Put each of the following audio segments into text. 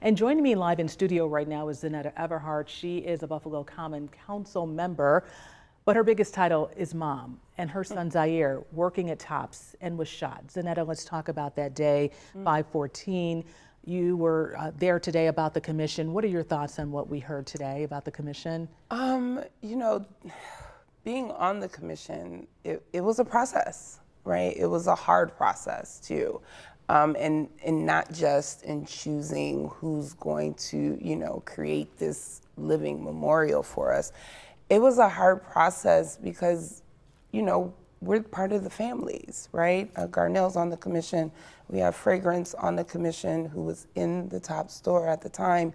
And joining me live in studio right now is Zeneta Everhart. She is a Buffalo Common Council member, but her biggest title is mom. And her son Zaire working at Tops and was shot. Zeneta, let's talk about that day, 5/14. You were there today about the commission. What are your thoughts on what we heard today about the commission? You know, being on the commission, it was a process, right? It was a hard process too. And not just in choosing who's going to, create this living memorial for us. It was a hard process because, we're part of the families, right? Garnell's on the commission. We have Fragrance on the commission, who was in the Top store at the time.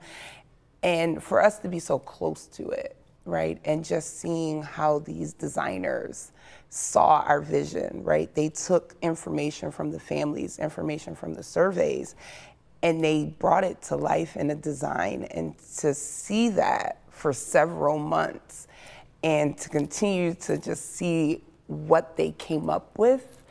And for us to be so close to it, right? And just seeing how these designers saw our vision, right? They took information from the families, information from the surveys, and they brought it to life in a design. And to see that for several months and to continue to just see what they came up with,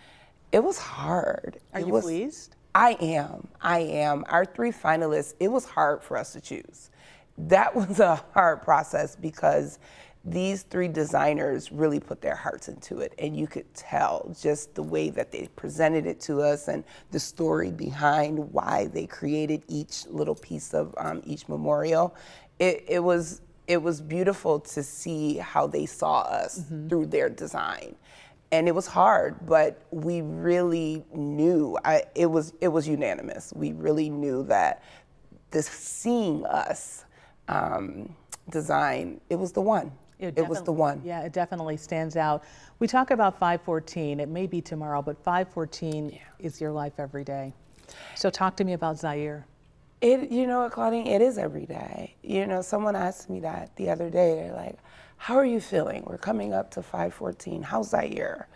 it was hard. Are you pleased? I am. Our 3 finalists, it was hard for us to choose. That was a hard process because these 3 designers really put their hearts into it, and you could tell just the way that they presented it to us and the story behind why they created each little piece of each memorial. It was beautiful to see how they saw us through their design. And it was hard, but we really knew, it was unanimous. We really knew that seeing us design, it was the one. It was the one. Yeah, it definitely stands out. We talk about 5/14. It may be tomorrow, but 5/14 is your life every day. So talk to me about Zaire. You know what, Claudine, it is every day. Someone asked me that the other day. They're like, how are you feeling? We're coming up to 5/14. How's Zaire?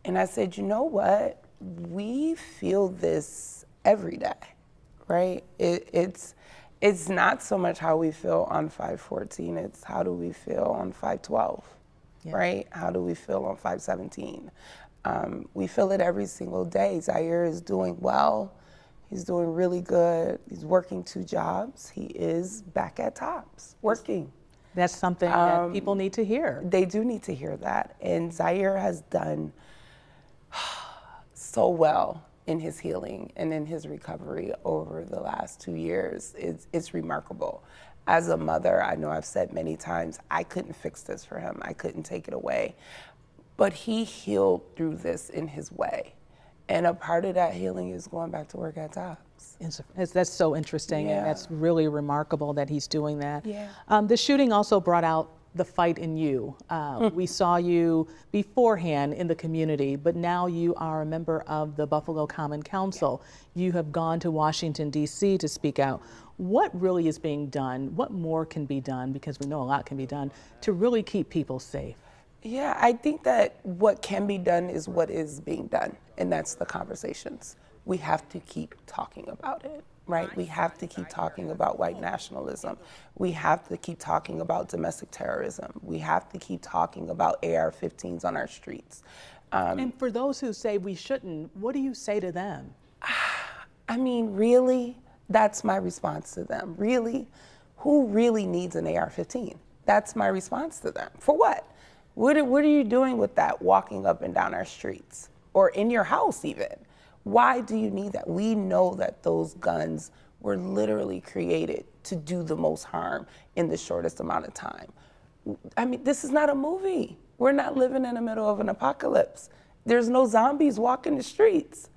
And I said, you know what? We feel this every day, right? It's not so much how we feel on 5/14. It's how do we feel on 5/12, right? How do we feel on 5/17? We feel it every single day. Zaire is doing well. He's doing really good. He's working 2 jobs. He is back at Tops, working. That's something that people need to hear. They do need to hear that. And Zaire has done so well in his healing and in his recovery over the last 2 years. It's remarkable. As a mother, I know I've said many times, I couldn't fix this for him. I couldn't take it away. But he healed through this in his way. And a part of that healing is going back to work at Tops. That's so interesting, and that's really remarkable that he's doing that. Yeah. The shooting also brought out the fight in you. We saw you beforehand in the community, but now you are a member of the Buffalo Common Council. You have gone to Washington, D.C. to speak out. What really is being done? What more can be done, because we know a lot can be done, to really keep people safe? Yeah, I think that what can be done is what is being done, and that's the conversations. We have to keep talking about it, right? We have to keep talking about white nationalism. We have to keep talking about domestic terrorism. We have to keep talking about AR-15s on our streets. And for those who say we shouldn't, what do you say to them? I mean, really, that's my response to them. Really, who really needs an AR-15? That's my response to them. For what? What are you doing with that walking up and down our streets or in your house even? Why do you need that? We know that those guns were literally created to do the most harm in the shortest amount of time. I mean, this is not a movie. We're not living in the middle of an apocalypse. There's no zombies walking the streets.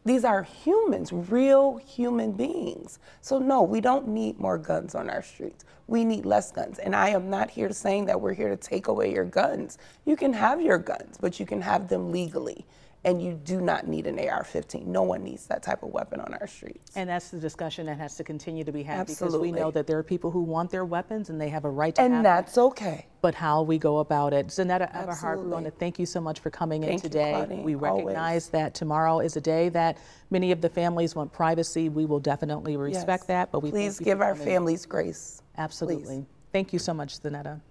These are humans, real human beings. So no, we don't need more guns on our streets. We need less guns. And I am not here saying that we're here to take away your guns. You can have your guns, but you can have them legally. And you do not need an AR-15. No one needs that type of weapon on our streets. And that's the discussion that has to continue to be had. Absolutely. Because we know that there are people who want their weapons and they have a right to have them. And that's okay. But how we go about it. Zeneta Everhart, we want to thank you so much for coming in today. Thank you, Claudine. We recognize that tomorrow is a day that many of the families want privacy. We will definitely respect that. But we please give our families grace. Absolutely. Please. Thank you so much, Zeneta.